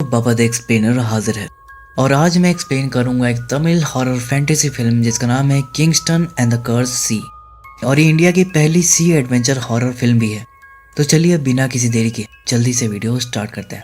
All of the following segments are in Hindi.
बाबा द एक्सप्लेनर हाजिर है और आज मैं एक्सप्लेन करूंगा एक तमिल हॉरर फैंटेसी फिल्म जिसका नाम है किंगस्टन एंड द कर्स सी। और ये इंडिया की पहली सी एडवेंचर हॉरर फिल्म भी है। तो चलिए बिना किसी देरी के जल्दी से वीडियो स्टार्ट करते हैं।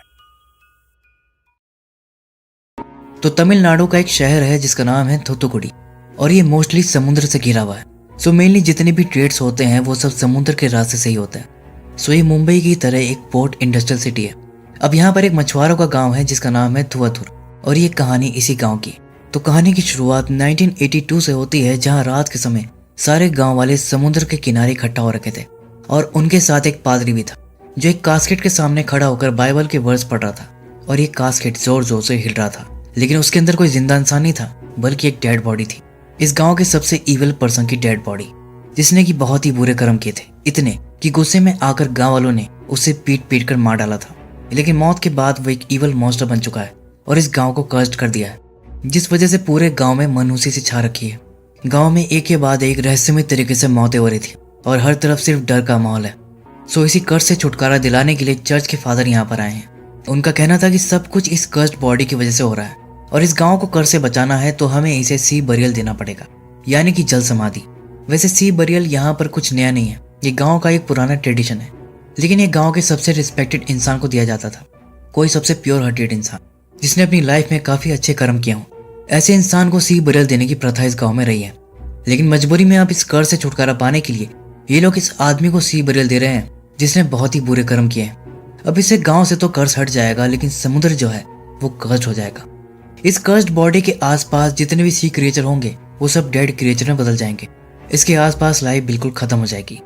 तो तमिलनाडु का एक शहर है जिसका नाम है थूथुकुडी और ये मोस्टली समुद्र से घिरा हुआ है। सो मेनली जितने भी ट्रेड्स होते हैं वो सब समुद्र के रास्ते से ही होते हैं। सो ये मुंबई की तरह एक पोर्ट इंडस्ट्रियल सिटी है। अब यहाँ पर एक मछुआरों का गांव है जिसका नाम है थुवाथुर और ये कहानी इसी गांव की। तो कहानी की शुरुआत 1982 से होती है, जहाँ रात के समय सारे गांव वाले समुद्र के किनारे इकट्ठा हो रखे थे और उनके साथ एक पादरी भी था जो एक कास्केट के सामने खड़ा होकर बाइबल के वर्स पढ़ रहा था। और ये कास्केट जोर जोर से हिल रहा था, लेकिन उसके अंदर कोई जिंदा इंसान नहीं था बल्कि एक डेड बॉडी थी। इस गांव के सबसे इविल पर्सन की डेड बॉडी, जिसने की बहुत ही बुरे कर्म किए थे, इतने कि गुस्से में आकर गांव वालों ने उसे पीट पीट कर मार डाला था। लेकिन मौत के बाद वो एक इविल मॉन्स्टर बन चुका है और इस गांव को कर्स्ड कर दिया है, जिस वजह से पूरे गांव में मनहूसी सी छा रखी है। गांव में एक के बाद एक रहस्यमय तरीके से मौतें हो रही थी और हर तरफ सिर्फ डर का माहौल है। सो इसी कर्ज से छुटकारा दिलाने के लिए चर्च के फादर यहाँ पर आए हैं। उनका कहना था कि सब कुछ इस कर्स्ड बॉडी की वजह से हो रहा है और इस गांव को कर्ज से बचाना है तो हमें इसे सी बरियल देना पड़ेगा, यानी कि जल समाधि। वैसे सी बरियल यहाँ पर कुछ नया नहीं है, ये गांव का एक पुराना ट्रेडिशन है, लेकिन ये गांव के सबसे रिस्पेक्टेड इंसान को दिया जाता था। कोई सबसे प्योर हार्टेड इंसान जिसने अपनी लाइफ में काफी अच्छे कर्म किए हों, ऐसे इंसान को सी बरियल देने की प्रथा इस गांव में रही है। लेकिन मजबूरी में अब इस कर्ज से छुटकारा पाने के लिए ये लोग इस आदमी को सी बरियल दे रहे हैं जिसने बहुत ही बुरे कर्म किए हैं। अब इससे गांव से तो कर्ज हट जाएगा, लेकिन समुद्र जो है वो कर्ज हो जाएगा। इस कर्स्ड बॉडी के आसपास जितने भी सी क्रिएचर होंगे वो सब डेड क्रिएचर में बदल जाएंगे। इसके आसपास लाइफ बिल्कुल खत्म हो जाएगी।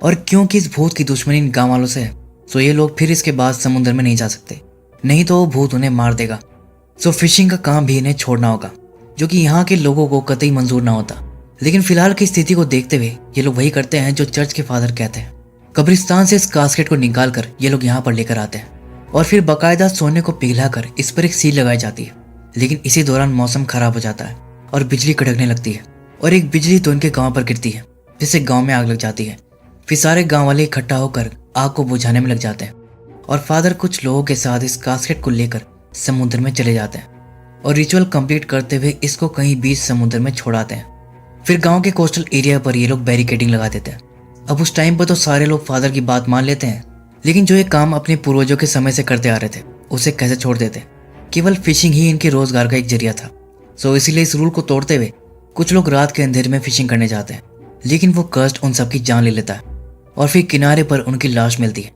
और क्योंकि इस भूत की दुश्मनी इन गांव वालों से है, सो ये लोग फिर इसके बाद समुद्र में नहीं जा सकते, नहीं तो वो भूत उन्हें मार देगा। सो फिशिंग का काम भी इन्हें छोड़ना होगा, जो कि यहाँ के लोगों को कतई मंजूर ना होता। लेकिन फिलहाल की स्थिति को देखते हुए ये लोग वही करते हैं जो चर्च के फादर कहते हैं। कब्रिस्तान से इस कास्केट को निकाल कर ये लोग यहाँ पर लेकर आते हैं और फिर बाकायदा सोने को पिघला कर इस पर एक सील लगाई जाती है। लेकिन इसी दौरान मौसम खराब हो जाता है और बिजली कड़कने लगती है और एक बिजली तो इनके गांव पर गिरती है, जिससे गांव में आग लग जाती है। फिर सारे गांव वाले इकट्ठा होकर आग को बुझाने में लग जाते हैं और फादर कुछ लोगों के साथ इस कास्केट को लेकर समुद्र में चले जाते हैं और रिचुअल कंप्लीट करते हुए इसको कहीं बीच समुद्र में छोड़ाते हैं। फिर गांव के कोस्टल एरिया पर ये लोग बैरिकेडिंग लगा देते हैं। अब उस टाइम पर तो सारे लोग फादर की बात मान लेते हैं, लेकिन जो ये काम अपने पूर्वजों के समय से करते आ रहे थे उसे कैसे छोड़ देते। केवल फिशिंग ही इनके रोजगार का एक जरिया था। सो इसीलिए इस रूल को तोड़ते हुए कुछ लोग रात के अंधेरे में फिशिंग करने जाते हैं, लेकिन वो कर्स्ट उन सबकी जान ले लेता है और फिर किनारे पर उनकी लाश मिलती है।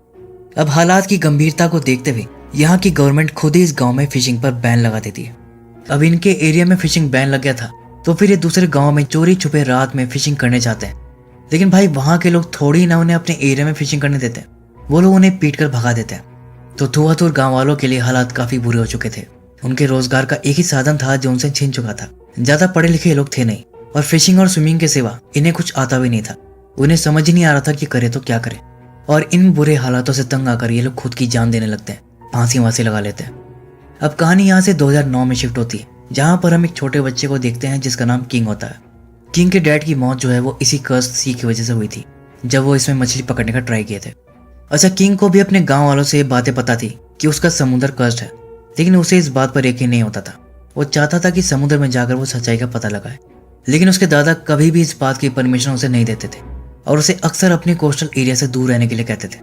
अब हालात की गंभीरता को देखते हुए यहाँ की गवर्नमेंट खुद ही इस गांव में फिशिंग पर बैन लगा देती है। अब इनके एरिया में फिशिंग बैन लग गया था तो फिर ये दूसरे गाँव में चोरी छुपे रात में फिशिंग करने जाते हैं। लेकिन भाई वहाँ के लोग थोड़ी ना उन्हें अपने एरिया में फिशिंग करने देते हैं, वो लोग उन्हें पीट कर भगा देते हैं। तो थुवाथुर गाँव वालों के लिए हालात काफी बुरे हो चुके थे। उनके रोजगार का एक ही साधन था जो उनसे छीन चुका था। ज्यादा पढ़े लिखे लोग थे नहीं और फिशिंग और स्विमिंग के सिवा इन्हें कुछ आता भी नहीं था। उन्हें समझ ही नहीं आ रहा था कि करे तो क्या करे। और इन बुरे हालातों से तंग आकर ये लोग खुद की जान देने लगते हैं, फांसी वांसी लगा लेते हैं। अब कहानी यहाँ से 2009 में शिफ्ट होती है, जहाँ पर हम एक छोटे बच्चे को देखते हैं जिसका नाम किंग होता है। किंग के डैड की मौत जो है वो इसी कर्स्ड सी की वजह से हुई थी, जब वो इसमें मछली पकड़ने का ट्राई किए थे। अच्छा, किंग को भी अपने गाँव वालों से ये बातें पता थी कि उसका समुद्र कर्स्ड है, लेकिन उसे इस बात पर यकीन नहीं होता था। वो चाहता था कि समुद्र में जाकर वो सच्चाई का पता लगाए, लेकिन उसके दादा कभी भी इस बात की परमिशन उसे नहीं देते थे और उसे अक्सर अपने कोस्टल एरिया से दूर रहने के लिए कहते थे,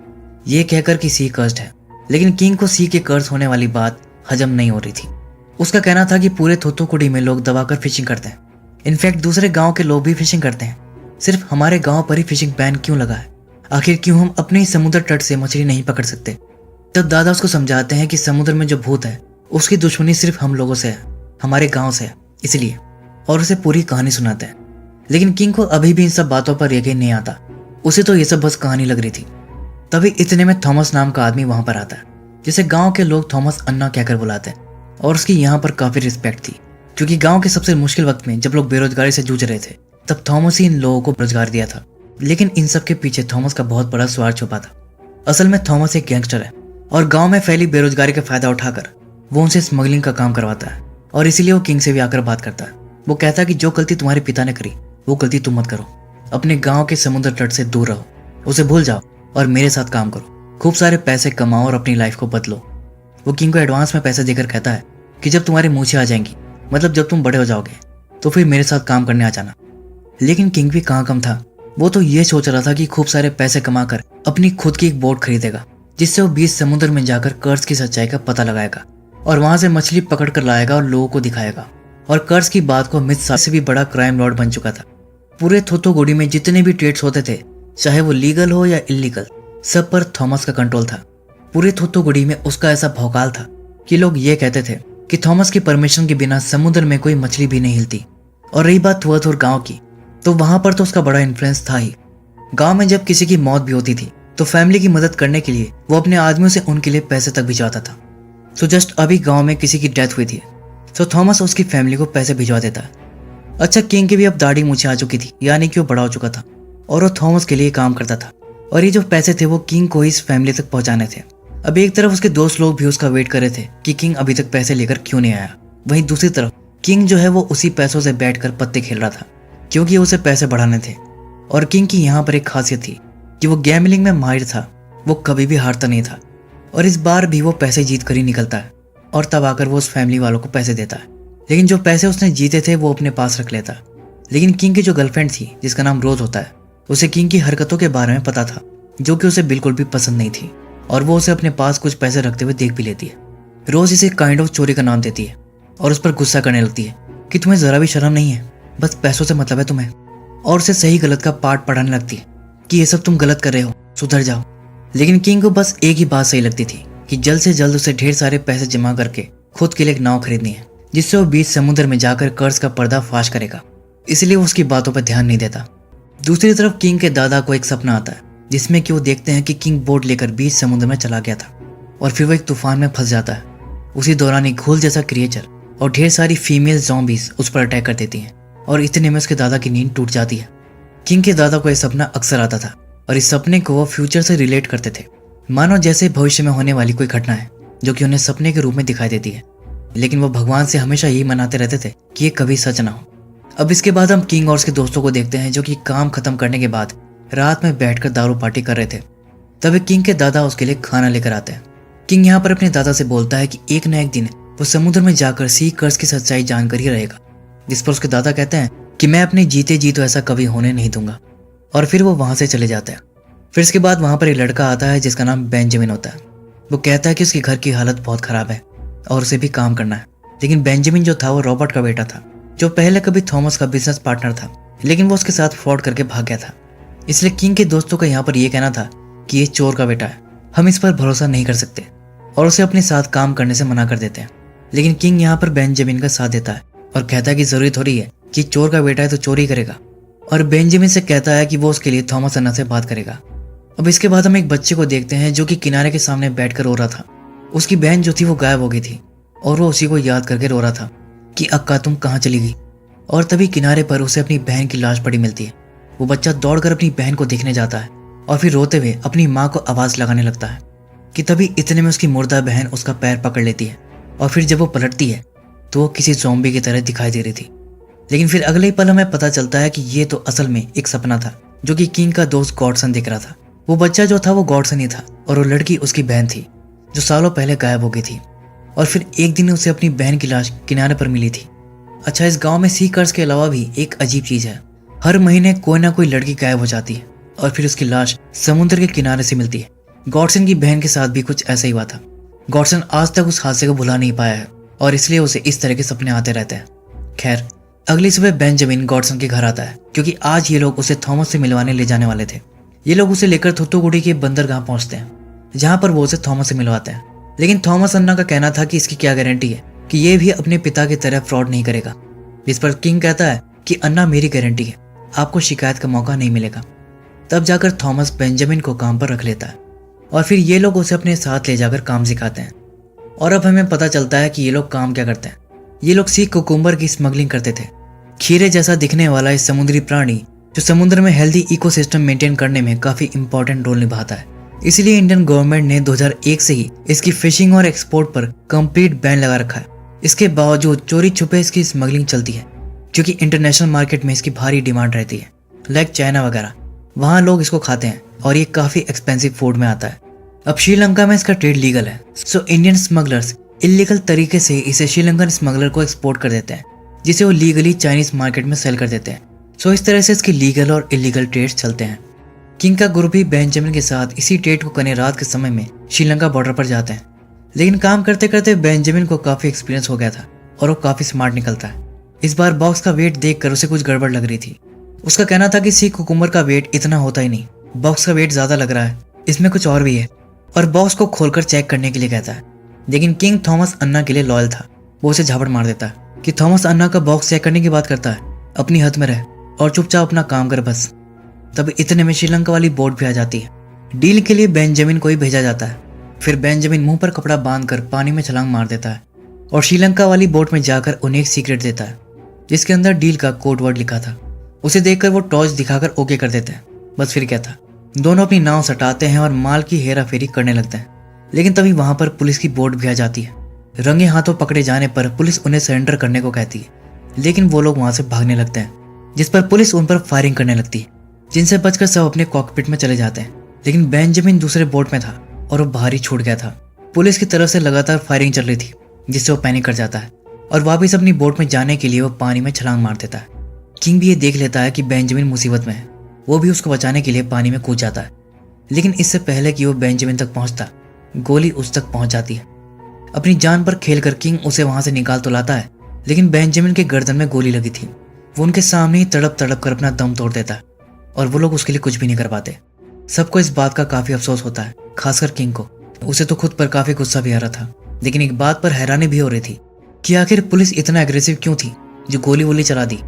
ये कहकर कि सी कर्स्ड है। लेकिन किंग को सी के कर्ज होने वाली बात हजम नहीं हो रही थी। उसका कहना था कि पूरे थूथुकुडी में लोग दबाकर फिशिंग करते हैं, इनफैक्ट दूसरे गाँव के लोग भी फिशिंग करते हैं, सिर्फ हमारे गाँव पर ही फिशिंग बैन क्यों लगा है? आखिर क्यों हम अपने ही समुद्र तट से मछली नहीं पकड़ सकते? तब दादा उसको समझाते हैं कि समुद्र में जो भूत है उसकी दुश्मनी सिर्फ हम लोगों से है, हमारे गांव से है, इसलिए, और उसे पूरी कहानी सुनाते हैं। लेकिन किंग को अभी भी इन सब बातों पर यकीन नहीं आता, उसे तो ये सब बस कहानी लग रही थी। तभी इतने में थॉमस नाम का आदमी वहां पर आता है, जिसे गांव के लोग थॉमस अन्ना कहकर बुलाते हैं और उसकी यहाँ पर काफी रिस्पेक्ट थी, क्योंकि गाँव के सबसे मुश्किल वक्त में जब लोग बेरोजगारी से जूझ रहे थे तब थॉमस ही इन लोगों को रोजगार दिया था। लेकिन इन सब के पीछे थॉमस का बहुत बड़ा स्वार्थ छुपा था। असल में थॉमस एक गैंगस्टर है और गांव में फैली बेरोजगारी का फायदा उठाकर वो उनसे स्मगलिंग का काम करवाता है और इसीलिए वो किंग से भी आकर बात करता है। वो कहता है कि जो गलती तुम्हारे पिता ने करी वो गलती तुम मत करो, अपने गांव के समुद्र तट से दूर रहो, उसे भूल जाओ और मेरे साथ काम करो, खूब सारे पैसे कमाओ और अपनी लाइफ को बदलो। वो किंग को एडवांस में पैसे देकर कहता है कि जब तुम्हारी मूछें आ जाएंगी, मतलब जब तुम बड़े हो जाओगे, तो फिर मेरे साथ काम करने आ जाना। लेकिन किंग भी कहाँ कम था। वो तो ये सोच रहा था कि खूब सारे पैसे कमाकर अपनी खुद की एक बोट खरीदेगा, जिससे वो बीच समुद्र में जाकर कर्ज की सच्चाई का पता लगाएगा और वहां से मछली पकड़ कर लाएगा और लोगों को दिखाएगा। और कर्ज की बात को मिथ से भी बड़ा क्राइम लॉर्ड बन चुका था। पूरे थोथोगुडी में जितने भी ट्रेड्स होते थे, चाहे वो लीगल हो या इलीगल, सब पर थॉमस का कंट्रोल था। पूरे थोथोगुडी में उसका ऐसा भौकाल था कि लोग ये कहते थे कि थॉमस की परमिशन के बिना समुद्र में कोई मछली भी नहीं हिलती। और रही बात थुआथुर गांव की, तो वहां पर तो उसका बड़ा इन्फ्लुएंस था ही। गांव में जब किसी की मौत भी होती थी तो फैमिली की मदद करने के लिए वो अपने आदमियों से उनके लिए पैसे तक भिजवाता था। तो जस्ट अभी गांव में किसी की डेथ हुई थी, तो थॉमस उसकी फैमिली को पैसे भिजवा देता है। अच्छा, किंग की भी अब दाढ़ी मूछें आ चुकी थी, यानी कि वो बड़ा हो चुका था और वो थॉमस के लिए काम करता था। और ये जो पैसे थे वो किंग को इस फैमिली तक पहुंचाने थे। अब एक तरफ उसके दोस्त लोग भी उसका वेट कर रहे थे कि किंग अभी तक पैसे लेकर क्यों नहीं आया। वहीं दूसरी तरफ किंग जो है वो उसी पैसों से बैठकर पत्ते खेल रहा था, क्योंकि उसे पैसे बढ़ाने थे। और किंग की यहाँ पर एक खासियत थी कि वो गैमलिंग में माहिर था, वो कभी भी हारता नहीं था। और इस बार भी वो पैसे जीत कर ही निकलता है और तब आकर वो उस फैमिली वालों को पैसे देता है। लेकिन जो पैसे उसने जीते थे वो अपने पास रख लेता। लेकिन किंग की जो गर्लफ्रेंड थी, जिसका नाम रोज होता है, उसे किंग की हरकतों के बारे में पता था, जो कि उसे बिल्कुल भी पसंद नहीं थी। और वो उसे अपने पास कुछ पैसे रखते हुए देख भी लेती है। रोज इसे काइंड ऑफ चोरी का नाम देती है और उस पर गुस्सा करने लगती है कि तुम्हें जरा भी शर्म नहीं है, बस पैसों से मतलब है तुम्हें। और उसे सही गलत का पाठ पढ़ाने लगती है कि ये सब तुम गलत कर रहे हो, सुधर जाओ। लेकिन किंग को बस एक ही बात सही लगती थी कि जल्द से जल्द उसे ढेर सारे पैसे जमा करके खुद के लिए एक नाव खरीदनी है, जिससे वो बीच समुद्र में जाकर कर्ज का पर्दा फाश करेगा। इसलिए वो उसकी बातों पर ध्यान नहीं देता। दूसरी तरफ किंग के दादा को एक सपना आता है, जिसमें कि वो देखते हैं कि किंग बोट लेकर बीच समुद्र में चला गया था और फिर वो एक तूफान में फंस जाता है। उसी दौरान एक घोल जैसा क्रिएचर और ढेर सारी फीमेल ज़ॉम्बीज उस पर अटैक कर देती हैं और इतने में उसके दादा की नींद टूट जाती है। किंग के दादा को यह सपना अक्सर आता था और इस सपने को वो फ्यूचर से रिलेट करते थे, मानो जैसे भविष्य में होने वाली कोई घटना है जो कि उन्हें सपने के रूप में दिखाई देती है। लेकिन वो भगवान से हमेशा यही मनाते रहते थे कि ये कभी सच ना हो। अब इसके बाद हम किंग और उसके दोस्तों को देखते हैं, जो कि काम खत्म करने के बाद रात में बैठकर दारू पार्टी कर रहे थे। तभी किंग के दादा उसके लिए खाना लेकर आते हैं। किंग यहाँ पर अपने दादा से बोलता है कि एक न एक दिन वो समुद्र में जाकर सी कर्ज की सच्चाई जानकर ही रहेगा। जिस पर उसके दादा कहते हैं कि मैं अपने जीते जी तो ऐसा कभी होने नहीं दूंगा। और फिर वो वहां से चले जाते हैं। फिर इसके बाद वहां पर एक लड़का आता है जिसका नाम बेंजामिन होता है। वो कहता है कि उसके घर की हालत बहुत खराब है और उसे भी काम करना है। लेकिन बेंजामिन जो था वो रॉबर्ट का बेटा था, जो पहले कभी थॉमस का बिजनेस पार्टनर था, लेकिन वो उसके साथ फ्रॉड करके भाग गया था। इसलिए किंग के दोस्तों का यहाँ पर यह कहना था कि ये चोर का बेटा है, हम इस पर भरोसा नहीं कर सकते और उसे अपने साथ काम करने से मना कर देते हैं। लेकिन किंग यहाँ पर बेंजामिन का साथ देता है और कहता है कि जरूरी थोड़ी है कि चोर का बेटा है तो चोरी करेगा। और बेंजामिन से कहता है कि वो उसके लिए थॉमस अन्ना से बात करेगा। अब इसके बाद हम एक बच्चे को देखते हैं जो कि किनारे के सामने बैठकर रो रहा था। उसकी बहन जो थी वो गायब हो गई थी और वो उसी को याद करके रो रहा था कि अक्का तुम कहाँ चली गई। और तभी किनारे पर उसे अपनी बहन की लाश पड़ी मिलती है। वो बच्चा दौड़कर अपनी बहन को देखने जाता है और फिर रोते हुए अपनी माँ को आवाज लगाने लगता है कि तभी इतने में उसकी मुर्दा बहन उसका पैर पकड़ लेती है और फिर जब वो पलटती है तो वो किसी ज़ॉम्बी की तरह दिखाई दे रही थी। लेकिन फिर अगले ही पल हमें पता चलता है कि ये तो असल में एक सपना था जो कि किंग का दोस्त गॉडसन दिख रहा था। वो बच्चा जो था वो गॉडसन ही था और वो लड़की उसकी बहन थी जो सालों पहले गायब हो गई थी। और फिर एक दिन उसे अपनी बहन की लाश किनारे पर मिली थी। अच्छा, इस गांव में सी कर्ज के अलावा भी एक अजीब चीज है। हर महीने कोई ना कोई लड़की गायब हो जाती है और फिर उसकी लाश समुद्र के किनारे से मिलती है। गॉडसन की बहन के साथ भी कुछ ऐसा ही हुआ था। गॉडसन आज तक उस हादसे को भुला नहीं पाया है और इसलिए उसे इस तरह के सपने आते रहते हैं। खैर, अगली सुबह बेंजामिन गॉडसन के घर आता है क्योंकि आज ये लोग उसे थॉमस से मिलवाने ले जाने वाले थे। ये लोग उसे लेकर थोथोगुडी के बंदरगाह पहुंचते हैं, जहां पर वो उसे थॉमस से मिलवाते हैं। लेकिन थॉमस अन्ना का कहना था कि इसकी क्या गारंटी है कि ये भी अपने पिता की तरह फ्रॉड नहीं करेगा। जिस पर किंग कहता है कि अन्ना मेरी गारंटी है, आपको शिकायत का मौका नहीं मिलेगा। तब जाकर थॉमस बेंजामिन को काम पर रख लेता है और फिर ये लोग उसे अपने साथ ले जाकर काम सिखाते हैं। और अब हमें पता चलता है कि ये लोग काम क्या करते हैं। ये लोग सी कुकुम्बर की स्मगलिंग करते थे। खीरे जैसा दिखने वाला इस समुद्री प्राणी जो समुद्र में हेल्दी इकोसिस्टम मेंटेन करने में काफी इंपॉर्टेंट रोल निभाता है। इसलिए इंडियन गवर्नमेंट ने 2001 से ही इसकी फिशिंग और एक्सपोर्ट पर कंप्लीट बैन लगा रखा है। इसके बावजूद चोरी छुपे इसकी स्मगलिंग चलती है क्योंकि इंटरनेशनल मार्केट में इसकी भारी डिमांड रहती है, लाइक चाइना वगैरह। वहाँ लोग इसको खाते हैं और ये काफ़ी एक्सपेंसिव फूड में आता है। अब श्रीलंका में इसका ट्रेड लीगल है, सो इंडियन स्मगलर्स इलीगल तरीके से इसे श्रीलंकन स्मगलर को एक्सपोर्ट कर देते हैं, जिसे वो लीगली चाइनीज मार्केट में सेल कर देते हैं। सो इस तरह से इसके लीगल और इलीगल ट्रेड्स चलते हैं। किंग का ग्रुप भी बेंजामिन के साथ इसी ट्रेड को करने रात के समय में श्रीलंका बॉर्डर पर जाते हैं। लेकिन काम करते करते बेंजामिन को काफी एक्सपीरियंस हो गया था और वो काफी स्मार्ट निकलता है। इस बार बॉक्स का वेट देखकर उसे कुछ गड़बड़ लग रही थी। उसका कहना था कि सी कुकुम्बर का वेट इतना होता ही नहीं, बॉक्स का वेट ज्यादा लग रहा है, इसमें कुछ और भी है, और बॉक्स को खोलकर चेक करने के लिए कहता है। लेकिन किंग थॉमस अन्ना के लिए लॉयल था, वो उसे झापड़ मार देता है कि थॉमस अन्ना का बॉक्स चेक करने की बात करता है, अपनी हद में रह और चुपचाप अपना काम कर बस। तब इतने में श्रीलंका वाली बोट भी आ जाती है। डील के लिए बेंजामिन को ही भेजा जाता है। फिर बेंजामिन मुंह पर कपड़ा बांधकर पानी में छलांग मार देता है और श्रीलंका वाली बोट में जाकर उन्हें एक सीक्रेट देता है, जिसके अंदर डील का कोड वर्ड लिखा था। उसे देखकर वो टॉर्च दिखाकर ओके कर देते हैं। बस फिर क्या था, दोनों अपनी नाव सटाते हैं और माल की हेरा फेरी करने लगते हैं। लेकिन तभी वहां पर पुलिस की बोट भी आ जाती है। रंगे हाथों पकड़े जाने पर पुलिस उन्हें सरेंडर करने को कहती है, लेकिन वो लोग वहां से भागने लगते हैं, जिस पर पुलिस उन पर फायरिंग करने लगती है, जिनसे बचकर सब अपने कॉकपिट में चले जाते हैं। लेकिन बेंजामिन दूसरे बोट में था और वो बाहर ही छूट गया था। पुलिस की तरफ से लगातार फायरिंग चल रही थी, जिससे वो पैनिक कर जाता है और वापिस अपनी बोट में जाने के लिए वो पानी में छलांग मार देता है। किंग भी ये देख लेता है कि बेंजामिन मुसीबत में है, वो भी उसको बचाने के लिए पानी में कूद जाता है। लेकिन इससे पहले कि वो बेंजामिन तक पहुंचता, गोली उस तक पहुंच जाती है। अपनी जान पर खेलकर किंग उसे वहां से निकाल तो लाता है, लेकिन बेंजामिन के गर्दन में गोली लगी थी। वो उनके सामने ही तड़प तड़प कर अपना दम तोड़ देता है और वो लोग उसके लिए कुछ भी नहीं कर पाते। सबको इस बात का काफी अफसोस होता है, खासकर किंग को। उसे तो खुद पर काफी गुस्सा भी आ रहा था, लेकिन एक बात पर हैरानी भी हो रही थी कि आखिर पुलिस इतना एग्रेसिव क्यों थी जो गोली वोली चला दी।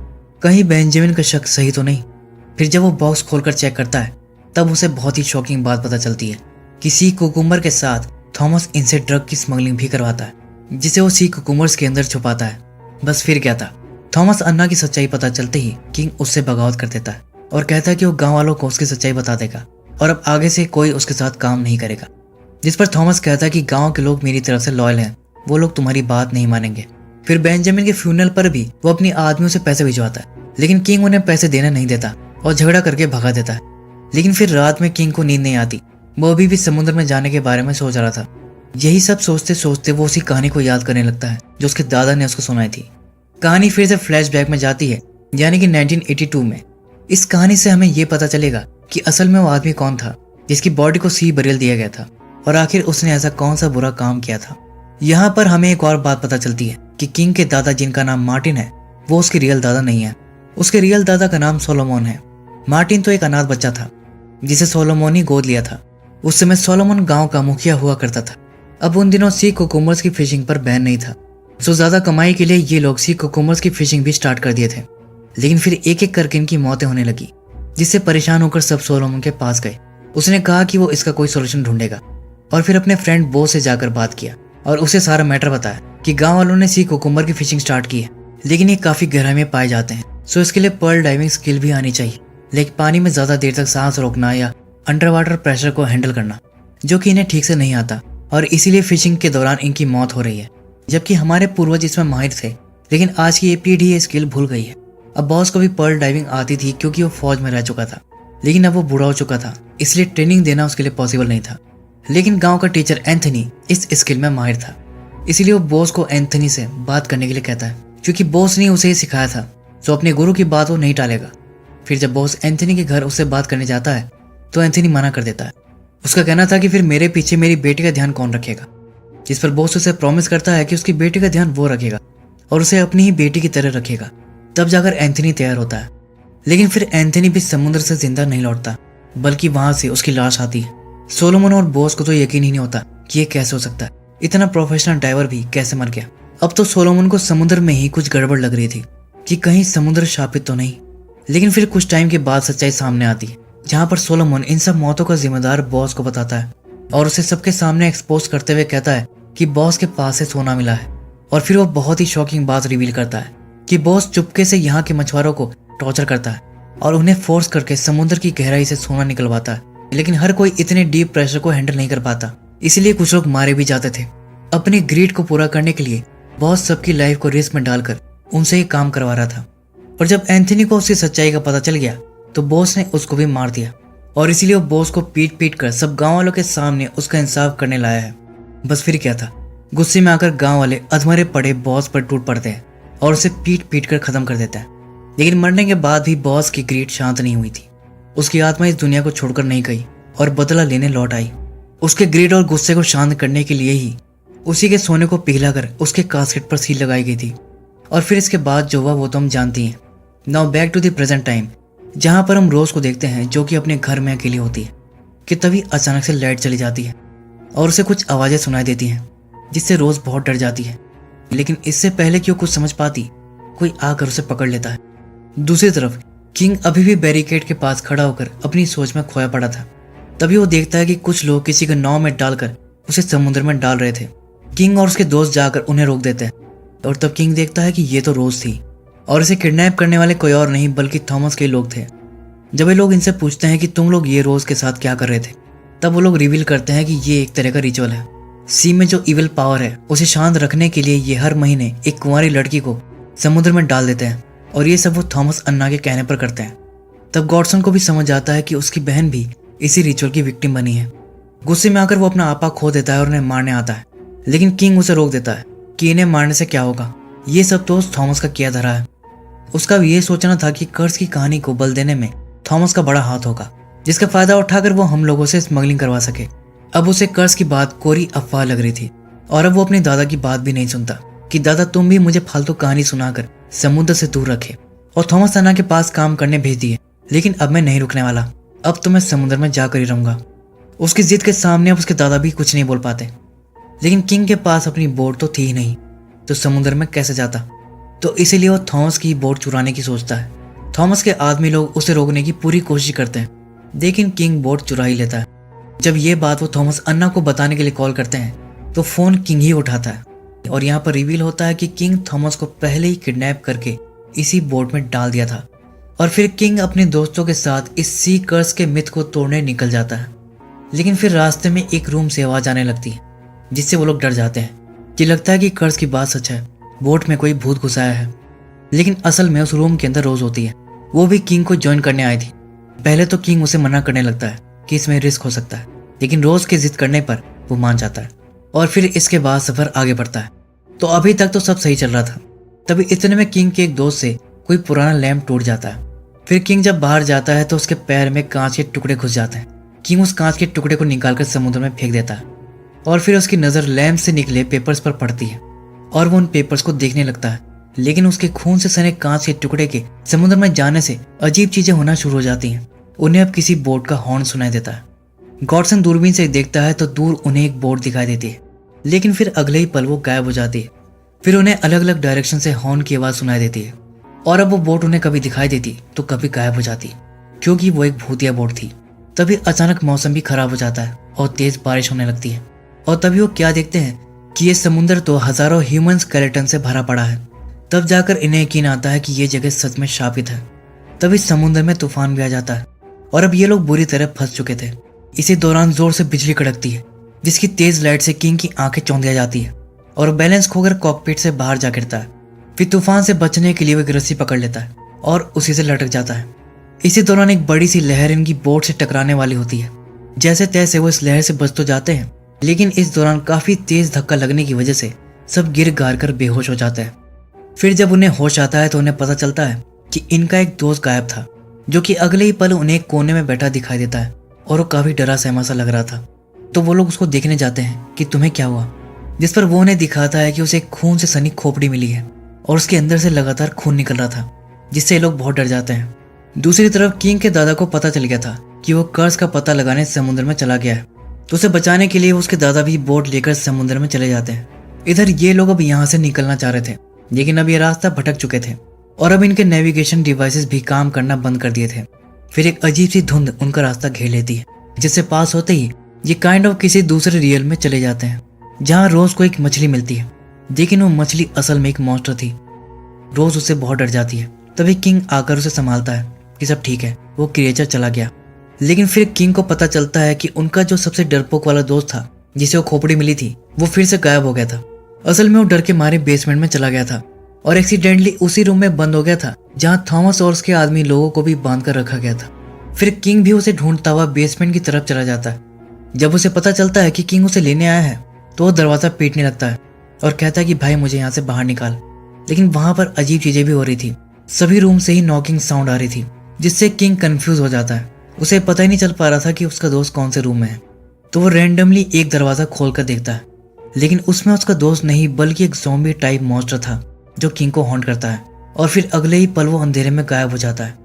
कहीं बेंजामिन का शक सही तो नहीं। फिर जब वो बॉक्स खोलकर चेक करता है, तब उसे बहुत ही शॉकिंग बात पता चलती है कि सी कुकुम्बर के साथ थॉमस इनसे ड्रग की स्मगलिंग भी करवाता है, जिसे वो सी कुकुम्बर्स के अंदर छुपाता है। बस फिर क्या था, थॉमस अन्ना की सच्चाई पता चलते ही किंग उससे बगावत कर देता है और कहता है कि वो गांव वालों को उसकी सच्चाई बता देगा और अब आगे से कोई उसके साथ काम नहीं करेगा। जिस पर थॉमस कहता है कि गांव के लोग मेरी तरफ से लॉयल हैं, वो लोग तुम्हारी बात नहीं मानेंगे। फिर बेंजामिन के फ्यूनरल पर भी वो अपनी आदमियों से पैसे भिजवाता है, लेकिन किंग उन्हें पैसे देना नहीं देता और झगड़ा करके भगा देता है। लेकिन फिर रात में किंग को नींद नहीं आती, वो अभी भी समुद्र में जाने के बारे में सोच रहा था। यही सब सोचते सोचते वो उसी कहानी को याद करने लगता है जो उसके दादा ने उसको सुनाई थी। कहानी फिर से फ्लैशबैक में जाती है, यानी कि 1982 में। इस कहानी से हमें ये पता चलेगा कि असल में वो आदमी कौन था जिसकी बॉडी को सी बरेल दिया गया था और आखिर उसने ऐसा कौन सा बुरा काम किया था। यहाँ पर हमें एक और बात पता चलती है कि किंग के दादा, जिनका नाम मार्टिन है, वो उसके रियल दादा नहीं है। उसके रियल दादा का नाम सोलोमन है। मार्टिन तो एक अनाथ बच्चा था जिसे सोलोमन ही गोद लिया था। उस समय सोलोमन गांव का मुखिया हुआ करता था। अब उन दिनों सी कुकुम्बर्स की फिशिंग पर बैन नहीं था, सो ज्यादा कमाई के लिए ये लोग सी कुकुम्बर्स की फिशिंग भी स्टार्ट कर दिए थे। लेकिन फिर एक एक करके इनकी मौतें होने लगी, जिससे परेशान होकर सब सोलोमन के पास गए। उसने कहा कि वो इसका कोई सोल्यूशन ढूंढेगा और फिर अपने फ्रेंड बो से जाकर बात किया और उसे सारा मैटर बताया कि गांव वालों ने सी कुकुम्बर की फिशिंग स्टार्ट की है, लेकिन ये काफी गहराई में पाए जाते हैं, सो इसके लिए पर्ल डाइविंग स्किल भी आनी चाहिए, लेकिन पानी में ज्यादा देर तक सांस रोकना या अंडर वाटर प्रेशर को हैंडल करना, जो कि इन्हें ठीक से नहीं आता और इसीलिए फिशिंग के दौरान इनकी मौत हो रही है। जबकि हमारे पूर्वज इसमें माहिर थे, लेकिन आज की ये पीढ़ी ये स्किल भूल गई है। अब बॉस को भी पर्ल डाइविंग आती थी क्योंकि वो फौज में रह चुका था, लेकिन अब वो बूढ़ा हो चुका था, इसलिए ट्रेनिंग देना उसके लिए पॉसिबल नहीं था। लेकिन गांव का टीचर एंथनी इस स्किल में माहिर था, इसीलिए वो बॉस को एंथनी से बात करने के लिए कहता है, क्योंकि बॉस ने उसे सिखाया था, तो अपने गुरु की बात वो नहीं टालेगा। फिर जब बॉस एंथनी के घर उससे बात करने जाता है तो एंथनी मना कर देता है। उसका कहना था कि फिर मेरे पीछे मेरी बेटी का ध्यान कौन रखेगा, जिस पर बॉस उसे प्रॉमिस करता है कि उसकी बेटी का ध्यान वो रखेगा और उसे अपनी ही बेटी की तरह रखेगा। तब जाकर एंथनी तैयार होता है, लेकिन फिर एंथनी भी समुद्र से जिंदा नहीं लौटता, बल्कि वहां से उसकी लाश आती है। सोलोमन और बॉस को तो यकीन ही नहीं होता कि ये कैसे हो सकता है, इतना प्रोफेशनल डाइवर भी कैसे मर गया। अब तो सोलोमन को समुद्र में ही कुछ गड़बड़ लग रही थी कि कहीं समुद्र शापित तो नहीं। लेकिन फिर कुछ टाइम के बाद सच्चाई सामने आती है, जहाँ पर सोलोमन इन सब मौतों का जिम्मेदार बॉस को बताता है और उसे सबके सामने एक्सपोज करते हुए कहता है कि बॉस के पास से सोना मिला है। और फिर वो बहुत ही शॉकिंग बात रिवील करता है कि बॉस चुपके से यहाँ के मछुआरों को टॉर्चर करता है और उन्हें फोर्स करके समुद्र की गहराई से सोना निकलवाता है। लेकिन हर कोई इतने डीप प्रेशर को हैंडल नहीं कर पाता, इसीलिए कुछ लोग मारे भी जाते थे। अपनी ग्रीड को पूरा करने के लिए बॉस सबकी लाइफ को रिस्क में डालकर उनसे ही काम करवा रहा था। और जब एंथनी को उसकी सच्चाई का पता चल गया तो बॉस ने उसको भी मार दिया और इसीलिए वो बॉस को पीट पीट कर सब गांव वालों के सामने उसका इंसाफ करने लाया है। बस फिर क्या था, गुस्से में आकर गांव वाले अधमरे पड़े बॉस पर टूट पड़ते हैं और उसे पीट पीट कर खत्म कर देता है। लेकिन मरने के बाद भी बॉस की ग्रीड शांत नहीं हुई थी। उसकी आत्मा इस दुनिया को छोड़कर नहीं गई और बदला लेने लौट आई। उसके ग्रीड और गुस्से को शांत करने के लिए ही उसी के सोने को पिघलाकर उसके कास्केट पर सील लगाई गई थी। और फिर इसके बाद जो हुआ वो तो हम जानती हैं। Now back to the present time, जहाँ पर हम रोज को देखते हैं जो कि अपने घर में अकेली होती है कि तभी अचानक से लाइट चली जाती है और उसे कुछ आवाज़ें सुनाई देती हैं जिससे रोज बहुत डर जाती है। लेकिन इससे पहले कि वो कुछ समझ पाती, कोई आकर उसे पकड़ लेता है। दूसरी तरफ किंग अभी भी बैरिकेड के पास खड़ा होकर अपनी सोच में खोया पड़ा था। तभी वो देखता है कि कुछ लोग किसी को नाव में डालकर उसे समुद्र में डाल रहे थे। किंग और उसके दोस्त जाकर उन्हें रोक देते हैं और तब किंग देखता है कि ये तो रोज थी और इसे किडनैप करने वाले कोई और नहीं बल्कि थॉमस के लोग थे। जब ये लोग इनसे पूछते हैं कि तुम लोग ये रोज के साथ क्या कर रहे थे, तब वो लोग रिवील करते हैं कि ये एक तरह का रिचुअल है। सी में जो इविल पावर है उसे शांत रखने के लिए ये हर महीने एक कुंवारी लड़की को समुद्र में डाल देते हैं और ये सब वो थॉमस अन्ना के कहने पर करते हैं। तब गॉडसन को भी समझ आता है कि उसकी बहन भी इसी रिचुअल की विक्टिम बनी है। गुस्से में आकर वो अपना आपा खो देता है और उन्हें मारने आता है। लेकिन किंग उसे रोक देता है कि इन्हें मारने से क्या होगा, ये सब तो उस थॉमस का किया धरा है। उसका भी ये सोचना था कि कर्ज की कहानी को बल देने में थॉमस का बड़ा हाथ होगा, जिसका फायदा उठाकर वो हम लोगों से स्मगलिंग करवा सके। अब उसे कर्ज की बात कोरी अफवाह लग रही थी और अब वो अपने दादा की बात भी नहीं सुनता कि दादा तुम भी मुझे फालतू कहानी सुनाकर समुद्र से दूर रखे और थॉमस अन्ना के पास काम करने भेज दिए। लेकिन अब मैं नहीं रुकने वाला, अब तो मैं समुद्र में जाकर ही रहूंगा। उसकी जिद के सामने अब उसके दादा भी कुछ नहीं बोल पाते। लेकिन किंग के पास अपनी बोट तो थी ही नहीं, तो समुद्र में कैसे जाता। तो इसीलिए वो थॉमस की बोट चुराने की सोचता है। थॉमस के आदमी लोग उसे रोकने की पूरी कोशिश करते हैं, लेकिन किंग बोट चुरा ही लेता है। जब ये बात वो थॉमस अन्ना को बताने के लिए कॉल करते हैं तो फोन किंग ही उठाता है और यहाँ पर रिवील होता है कि किंग थॉमस को पहले ही किडनैप करके इसी बोट में डाल दिया था। और फिर किंग अपने दोस्तों के साथ इस सी कर्स के मिथ को तोड़ने निकल जाता है। लेकिन फिर रास्ते में एक रूम से आवाज आने लगती है जिससे वो लोग डर जाते हैं कि लगता है कि कर्स की बात सच है, बोट में कोई भूत घुसाया है। लेकिन असल में उस रूम के अंदर रोज होती है, वो भी किंग को ज्वाइन करने आई थी। पहले तो किंग उसे मना करने लगता है कि इसमें रिस्क हो सकता है, लेकिन रोज के जिद करने पर वो मान जाता है और फिर इसके बाद सफर आगे बढ़ता है। तो अभी तक तो सब सही चल रहा था। तभी इतने में किंग के एक दोस्त से कोई पुराना लैंप टूट जाता है। फिर किंग जब बाहर जाता है तो उसके पैर में कांच के टुकड़े घुस जाते हैं। किंग उस कांच के टुकड़े को निकालकर समुद्र में फेंक देता है और फिर उसकी नजर लैंप से निकले पेपर्स पर पड़ती है और वो उन पेपर्स को देखने लगता है। लेकिन उसके खून से सने कांच के टुकड़े के समुद्र में जाने से अजीब चीजें होना शुरू हो जाती हैं। उन्हें अब किसी बोट का हॉर्न सुनाई देता है। गॉडसन दूरबीन से देखता है तो दूर उन्हें एक बोट दिखाई देती है, लेकिन फिर अगले ही पल वो गायब हो जाती है। फिर उन्हें अलग अलग डायरेक्शन से हॉर्न की आवाज सुनाई देती है और अब वो बोट उन्हें कभी दिखाई देती तो कभी गायब हो जाती, क्योंकि वो एक भूतिया बोट थी। तभी अचानक मौसम भी खराब हो जाता है और तेज बारिश होने लगती है और तभी वो क्या देखते हैं कि ये समुद्र तो हजारों ह्यूमन स्केलेटन से भरा पड़ा है। तब जाकर इन्हें यकीन आता है कि ये जगह सच में शापित है। तभी समुद्र में तूफान भी आ जाता है और अब ये लोग बुरी तरह फंस चुके थे। इसी दौरान जोर से बिजली कड़कती है जिसकी तेज लाइट से किंग की आंखें चौंधिया जाती है और बैलेंस खोकर कॉकपिट से बाहर जा गिरता है। फिर तूफान से बचने के लिए वो एक रस्सी पकड़ लेता है और उसी से लटक जाता है। इसी दौरान एक बड़ी सी लहर इनकी बोट से टकराने वाली होती है। जैसे तैसे वो इस लहर से बच तो जाते हैं, लेकिन इस दौरान काफी तेज धक्का लगने की वजह से सब गिर गार कर बेहोश हो जाते हैं। फिर जब उन्हें होश आता है तो उन्हें पता चलता है कि इनका एक दोस्त गायब था, जो कि अगले ही पल उन्हें एक कोने में बैठा दिखाई देता है और वो काफी डरा सहमा सा लग रहा था। तो वो लोग उसको देखने जाते हैं कि तुम्हें क्या हुआ, जिस पर वो उन्हें दिखाता है कि उसे एक खून से सनी खोपड़ी मिली है और उसके अंदर से लगातार खून निकल रहा था, जिससे ये लोग बहुत डर जाते हैं। दूसरी तरफ किंग के दादा को पता चल गया था कि वो कर्ज का पता लगाने समुद्र में चला गया है, तो उसे बचाने के लिए उसके दादा भी बोट लेकर समुद्र में चले जाते हैं। इधर ये लोग अब यहाँ से निकलना चाह रहे थे, लेकिन अब ये रास्ता भटक चुके थे और अब इनके नेविगेशन डिवाइसेस भी काम करना बंद कर दिए थे। फिर एक अजीब सी धुंध उनका रास्ता घेर लेती है, जिससे पास होते ही ये काइंड ऑफ किसी दूसरे रियल में चले जाते हैं, जहाँ रोज को एक मछली मिलती है। लेकिन वो मछली असल में एक मॉन्स्टर थी। रोज उससे बहुत डर जाती है। तभी किंग आकर उसे संभालता है कि सब ठीक है, वो क्रिएचर चला गया। लेकिन फिर किंग को पता चलता है कि उनका जो सबसे डरपोक वाला दोस्त था, जिसे वो खोपड़ी मिली थी, वो फिर से गायब हो गया था। असल में वो डर के मारे बेसमेंट में चला गया था और एक्सीडेंटली उसी रूम में बंद हो गया था जहाँ थॉमस और उसके आदमी लोगों को भी बांध कर रखा गया था। फिर किंग भी उसे ढूंढता हुआ बेसमेंट की तरफ चला जाता है। जब उसे पता चलता है कि किंग उसे लेने आया है तो वो दरवाजा पीटने लगता है और कहता है कि भाई मुझे यहाँ से बाहर निकाल। लेकिन वहां पर अजीब चीजें भी हो रही थी। सभी रूम से ही नॉकिंग साउंड आ रही थी, जिससे किंग कंफ्यूज हो जाता है। उसे पता ही नहीं चल पा रहा था कि उसका दोस्त कौन से रूम में है। तो वो रैंडमली एक दरवाजा खोल कर देखता है, लेकिन उसमें उसका दोस्त नहीं बल्कि एक ज़ॉम्बी टाइप मॉन्स्टर था जो किंग को हॉन्ट करता है। और फिर अगले ही पल वो अंधेरे में गायब हो जाता है।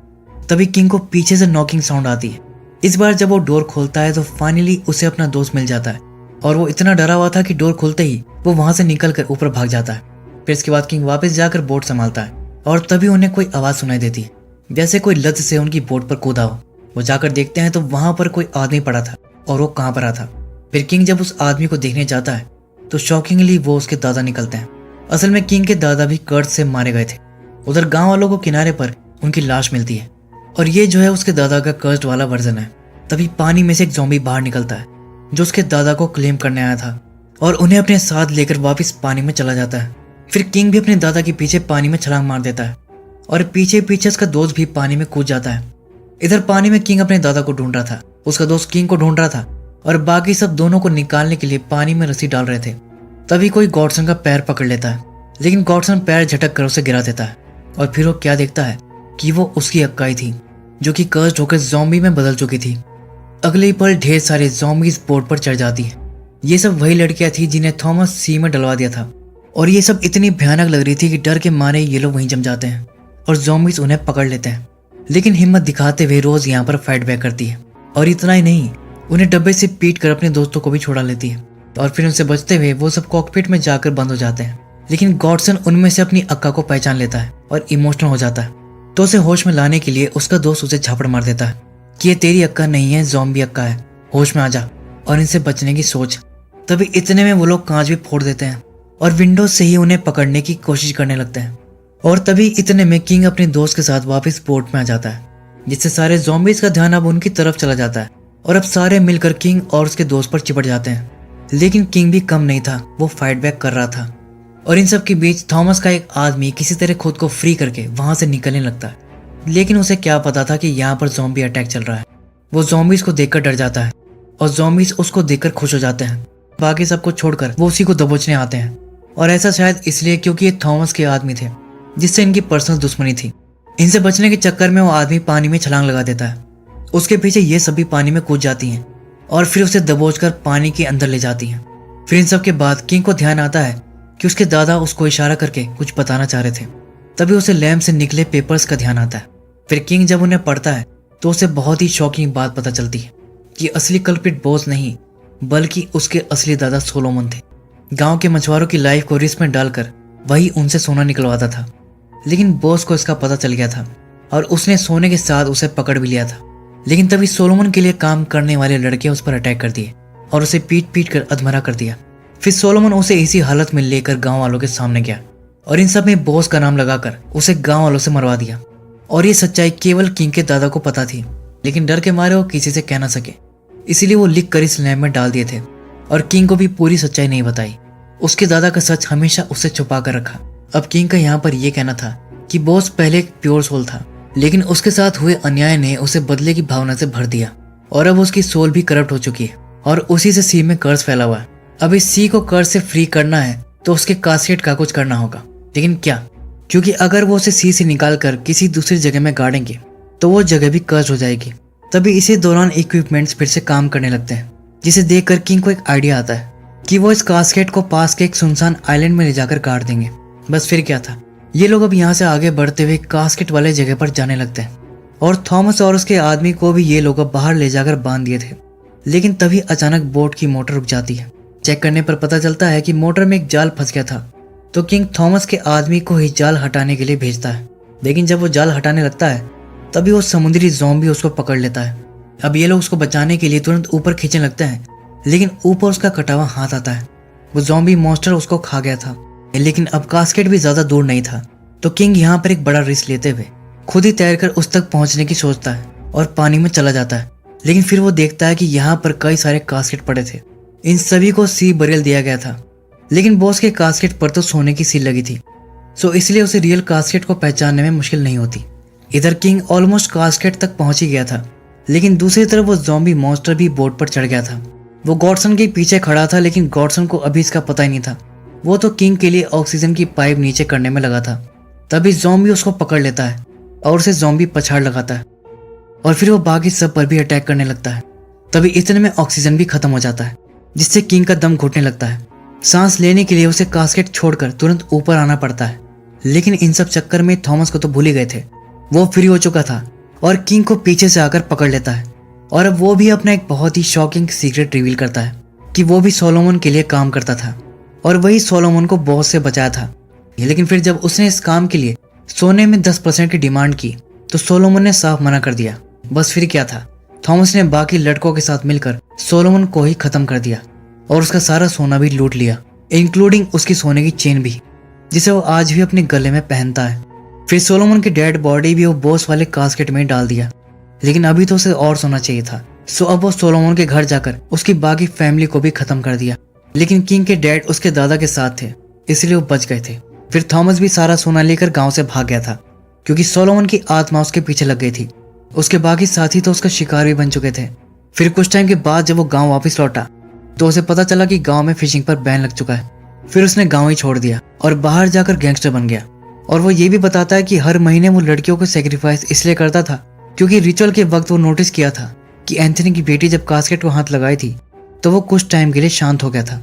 तभी किंग को पीछे से नॉकिंग साउंड आती है। इस बार जब वो डोर खोलता है तो फाइनली उसे अपना दोस्त मिल जाता है और वो इतना डरा हुआ था कि डोर खुलते ही वो वहां से निकल कर ऊपर भाग जाता है। फिर इसके बाद किंग वापस जाकर बोट संभालता है और तभी उन्हें कोई आवाज सुनाई देती है, जैसे कोई लत से उनकी बोट पर कूदा हो। वो जाकर देखते हैं तो वहां पर कोई आदमी पड़ा था और वो कहाँ पर था। फिर किंग जब उस आदमी को देखने जाता है तो शॉकिंगली वो उसके दादा निकलते हैं। असल में किंग के दादा भी कर्ज से मारे गए थे। उधर गांव वालों को किनारे पर उनकी लाश मिलती है और ये जो है उसके दादा का कर्ज वाला वर्जन है। तभी पानी में से एक ज़ॉम्बी बाहर निकलता है जो उसके दादा को क्लेम करने आया था और उन्हें अपने साथ लेकर वापस पानी में चला जाता है। फिर किंग भी अपने दादा के पीछे पानी में छलांग मार देता है और पीछे पीछे उसका दोस्त भी पानी में कूद जाता है। इधर पानी में किंग अपने दादा को ढूंढ रहा था, उसका दोस्त किंग को ढूंढ रहा था और बाकी सब दोनों को निकालने के लिए पानी में रस्सी डाल रहे थे। तभी कोई गॉडसन का पैर पकड़ लेता है, लेकिन गॉडसन पैर झटक कर उसे गिरा देता है और फिर वो क्या देखता है कि वो उसकी अक्काई थी जो कि कर्ज होकर ज़ॉम्बी में बदल चुकी थी। अगले ही पल ढेर सारे ज़ॉम्बीज बोट पर चढ़ जाती है। ये सब वही लड़कियां थी जिन्हें थॉमस सी में डलवा दिया था और ये सब इतनी भयानक लग रही थी कि डर के मारे ये लोग वहीं जम जाते हैं और ज़ॉम्बीज उन्हें पकड़ लेते हैं। लेकिन हिम्मत दिखाते हुए रोज यहाँ पर फाइट बैक करती है और इतना ही नहीं, उन्हें डब्बे से पीट कर अपने दोस्तों को भी छोड़ा लेती है और फिर उनसे बचते हुए वो सब कॉकपिट में जाकर बंद हो जाते हैं। लेकिन गॉडसन उनमें से अपनी अक्का को पहचान लेता है और इमोशनल हो जाता है। तो उसे होश में लाने के लिए उसका दोस्त उसे झापड़ मार देता है कि ये तेरी अक्का नहीं है, ज़ॉम्बी अक्का है, होश में आ जा और इनसे बचने की सोच। तभी इतने में वो लोग कांच भी फोड़ देते हैं और विंडो से ही उन्हें पकड़ने की कोशिश करने लगते हैं। और तभी इतने में किंग अपने दोस्त के साथ वापस बोट में आ जाता है, जिससे सारे ज़ॉम्बीज का ध्यान अब उनकी तरफ चला जाता है और अब सारे मिलकर किंग और उसके दोस्त पर चिपट जाते हैं। लेकिन किंग भी कम नहीं था, वो फाइट बैक कर रहा था और इन सब के बीच थॉमस का एक आदमी किसी तरह खुद को फ्री करके वहां से निकलने लगता है। लेकिन उसे क्या पता था कि यहाँ पर ज़ॉम्बी अटैक चल रहा है। वो ज़ॉम्बीज को देखकर डर जाता है और ज़ॉम्बीज उसको देखकर खुश हो जाते हैं। बाकी सबको छोड़कर वो उसी को दबोचने आते हैं और ऐसा शायद इसलिए क्योंकि ये थॉमस के आदमी थे जिससे इनकी पर्सनल दुश्मनी थी। इनसे बचने के चक्कर में वो आदमी पानी में छलांग लगा देता है। उसके पीछे ये सभी पानी में कूद जाती हैं और फिर उसे दबोचकर पानी के अंदर ले जाती हैं। फिर इन सब के बाद किंग को ध्यान आता है कि उसके दादा उसको इशारा करके कुछ बताना चाह रहे थे। तभी उसे लैम्प से निकले पेपर्स का ध्यान आता है। फिर किंग जब उन्हें पढ़ता है तो उसे बहुत ही शॉकिंग बात पता चलती है कि असली कल्प्रिट बॉस नहीं बल्कि उसके असली दादा सोलोमन थे। गांव के मछुआरों की लाइफ को रिस्क में डालकर वही उनसे सोना निकलवाता था। लेकिन बॉस को इसका पता चल गया था और उसने सोने के साथ उसे पकड़ भी लिया था। लेकिन तभी सोलोमन के लिए काम करने वाले लड़के उस पर अटैक कर दिए और उसे पीट पीट कर अधमरा कर दिया। फिर सोलोमन उसे इसी हालत में लेकर गांव वालों के सामने गया और इन सब में बॉस का नाम लगाकर उसे गांव वालों से मरवा दिया। और ये सच्चाई केवल किंग के दादा को पता थी, लेकिन डर के मारे वो किसी से कह ना सके, इसीलिए वो लिख कर इस लैम्प में डाल दिए थे और किंग को भी पूरी सच्चाई नहीं बताई। उसके दादा का सच हमेशा उससे छुपा कर रखा। अब किंग का यहाँ पर यह कहना था कि बॉस पहले एक प्योर सोल था, लेकिन उसके साथ हुए अन्याय ने उसे बदले की भावना से भर दिया और अब उसकी सोल भी करप्ट हो चुकी है और उसी से सी में कर्ज फैला हुआ है। अब इस सी को कर्ज से फ्री करना है तो उसके कास्केट का कुछ करना होगा। लेकिन क्या? क्योंकि अगर वो उसे सी से निकाल कर किसी दूसरी जगह में गाड़ेंगे तो वो जगह भी कर्ज हो जाएगी। तभी इसी दौरान इक्विपमेंट्स फिर से काम करने लगते हैं, जिसे देखकर किंग को एक आइडिया आता है कि वो इस कास्केट को पास के एक सुनसान आइलैंड में ले जाकर गाड़ देंगे। बस फिर क्या था, ये लोग अब यहाँ से आगे बढ़ते हुए कास्केट वाले जगह पर जाने लगते हैं और थॉमस और उसके आदमी को भी ये लोग अब बाहर ले जाकर बांध दिए थे। लेकिन तभी अचानक बोट की मोटर रुक जाती है। चेक करने पर पता चलता है कि मोटर में एक जाल फंस गया था। तो किंग थॉमस के आदमी को ही जाल हटाने के लिए भेजता है। लेकिन जब वो जाल हटाने लगता है तभी वो समुद्री ज़ॉम्बी उसको पकड़ लेता है। अब ये लोग उसको बचाने के लिए तुरंत ऊपर खींचने लगते हैं, लेकिन ऊपर उसका कटा हुआ हाथ आता है। वो ज़ॉम्बी मॉन्स्टर उसको खा गया था। लेकिन अब कास्केट भी ज्यादा दूर नहीं था, तो किंग यहाँ पर एक बड़ा रिस्क लेते हुए खुद ही तैरकर उस तक पहुंचने की सोचता है और पानी में चला जाता है। लेकिन फिर वो देखता है कि यहाँ पर कई सारे कास्केट पड़े थे। इन सभी को सी बरियल दिया गया था, लेकिन बॉस के कास्केट पर तो सोने की सील लगी थी, सो इसलिए उसे रियल कास्केट को पहचानने में मुश्किल नहीं होती। इधर किंग ऑलमोस्ट कास्केट तक पहुंच ही गया था लेकिन दूसरी तरफ वो ज़ॉम्बी मॉन्स्टर भी बोट पर चढ़ गया था। वो गॉडसन के पीछे खड़ा था, लेकिन गॉडसन को अभी इसका पता ही नहीं था। वो तो किंग के लिए ऑक्सीजन की पाइप नीचे करने में लगा था। तभी ज़ॉम्बी उसको पकड़ लेता है और उसे ज़ॉम्बी पछाड़ लगाता है और फिर वो बाकी सब पर भी अटैक करने लगता है। तभी इतने में ऑक्सीजन भी खत्म हो जाता है, जिससे किंग का दम घुटने लगता है। सांस लेने के लिए उसे कास्केट छोड़कर तुरंत ऊपर आना पड़ता है। लेकिन इन सब चक्कर में थॉमस को तो भूल ही गए थे। वो फ्री हो चुका था और किंग को पीछे से आकर पकड़ लेता है और अब वो भी अपना एक बहुत ही शॉकिंग सीक्रेट रिवील करता है कि वो भी सोलोमन के लिए काम करता था और वही सोलोमन को बॉस से बचाया था। लेकिन फिर जब उसने इस काम के लिए सोने में 10% की डिमांड की तो सोलोमन ने साफ मना कर दिया। बस फिर क्या था, थॉमस ने बाकी लड़कों के साथ मिलकर सोलोमन को ही खत्म कर दिया और उसका सारा सोना भी लूट लिया, इंक्लूडिंग उसकी सोने की चेन भी, जिसे वो आज भी अपने गले में पहनता है। फिर सोलोमन की डेड बॉडी भी वो बॉस वाले कास्केट में डाल दिया, लेकिन अभी तो उसे और सोना चाहिए था। सो अब वो सोलोमन के घर जाकर उसकी बाकी फैमिली को भी खत्म कर दिया। लेकिन किंग के डैड उसके दादा के साथ थे, इसलिए वो बच गए थे। फिर थॉमस भी सारा सोना लेकर गांव से भाग गया था, क्योंकि सोलोमन की आत्मा उसके पीछे लग गई थी। उसके बाकी साथी तो उसका शिकार भी बन चुके थे। फिर कुछ टाइम के बाद जब वो गांव वापस लौटा तो उसे पता चला कि गांव में फिशिंग पर बैन लग चुका है। फिर उसने गांव ही छोड़ दिया और बाहर जाकर गैंगस्टर बन गया। और वो ये भी बताता है कि हर महीने वो लड़कियों को सेक्रीफाइस इसलिए करता था क्योंकि रिचुअल के वक्त वो नोटिस किया था कि एंथनी की बेटी जब कास्केट को हाथ लगाई थी तो वो कुछ टाइम के लिए शांत हो गया था,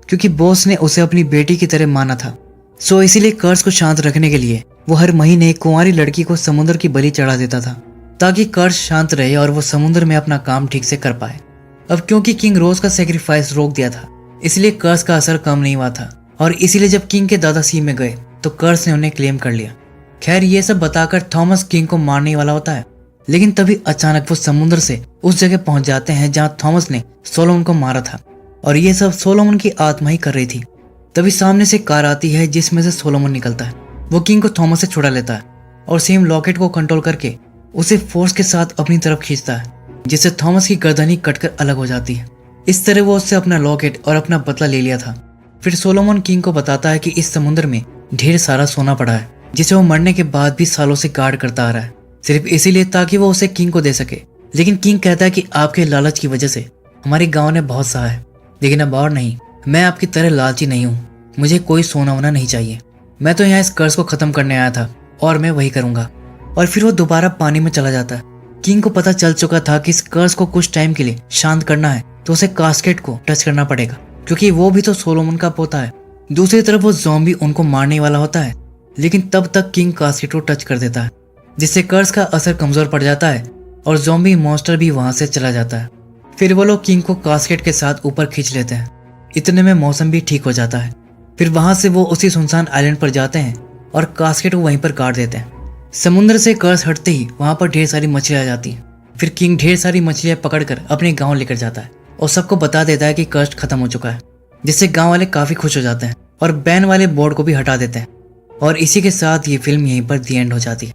क्योंकि बॉस ने उसे अपनी बेटी की तरह माना था। सो इसीलिए कर्ज को शांत रखने के लिए वो हर महीने एक कुंवारी लड़की को समुद्र की बलि चढ़ा देता था, ताकि कर्ज शांत रहे और वो समुद्र में अपना काम ठीक से कर पाए। अब क्योंकि किंग रोज का सेक्रीफाइस रोक दिया था, इसलिए कर्ज का असर कम नहीं हुआ था और इसीलिए जब किंग के दादा सी में गए तो कर्ज ने उन्हें क्लेम कर लिया। खैर ये सब बताकर थॉमस किंग को मारने वाला होता है, लेकिन तभी अचानक वो समुद्र से उस जगह पहुंच जाते हैं जहां थॉमस ने सोलोमन को मारा था और ये सब सोलोमन की आत्मा ही कर रही थी। तभी सामने से कार आती है जिसमें से सोलोमन निकलता है। वो किंग को थॉमस से छुड़ा लेता है और सेम लॉकेट को कंट्रोल करके उसे फोर्स के साथ अपनी तरफ खींचता है, जिससे थॉमस की गर्दनी कटकर अलग हो जाती है। इस तरह वो उससे अपना लॉकेट और अपना बदला ले लिया था। फिर सोलोमन किंग को बताता है कि इस समुद्र में ढेर सारा सोना पड़ा है, जिसे वो मरने के बाद भी सालों से गार्ड करता आ रहा है, सिर्फ इसीलिए ताकि वो उसे किंग को दे सके। लेकिन किंग कहता है कि आपके लालच की वजह से हमारे गांव ने बहुत सहा है, लेकिन अब और नहीं। मैं आपकी तरह लालची नहीं हूँ, मुझे कोई सोना वोना नहीं चाहिए। मैं तो यहाँ इस कर्ज को खत्म करने आया था और मैं वही करूंगा। और फिर वो दोबारा पानी में चला जाता है। किंग को पता चल चुका था कि इस कर्ज को कुछ टाइम के लिए शांत करना है तो उसे कास्केट को टच करना पड़ेगा, क्योंकि वो भी तो सोलोमन का पोता है। दूसरी तरफ वो ज़ॉम्बी उनको मारने वाला होता है, लेकिन तब तक किंग कास्केट को टच कर देता है, जिससे कर्ज का असर कमजोर पड़ जाता है और ज़ॉम्बी मॉन्स्टर भी वहां से चला जाता है। फिर वो लोग किंग को कास्केट के साथ ऊपर खींच लेते हैं। इतने में मौसम भी ठीक हो जाता है। फिर वहां से वो उसी सुनसान आइलैंड पर जाते हैं और कास्केट को वहीं पर काट देते हैं। समुद्र से कर्ज हटते ही वहां पर ढेर सारी मछलियां आ जाती हैं। फिर किंग ढेर सारी मछलियां पकड़कर अपने गांव लेकर जाता है और सबको बता देता है कि कर्ज खत्म हो चुका है, जिससे गांव वाले काफी खुश हो जाते हैं और बैन वाले बोर्ड को भी हटा देते हैं। और इसी के साथ ये फिल्म यहीं पर दी एंड हो जाती है।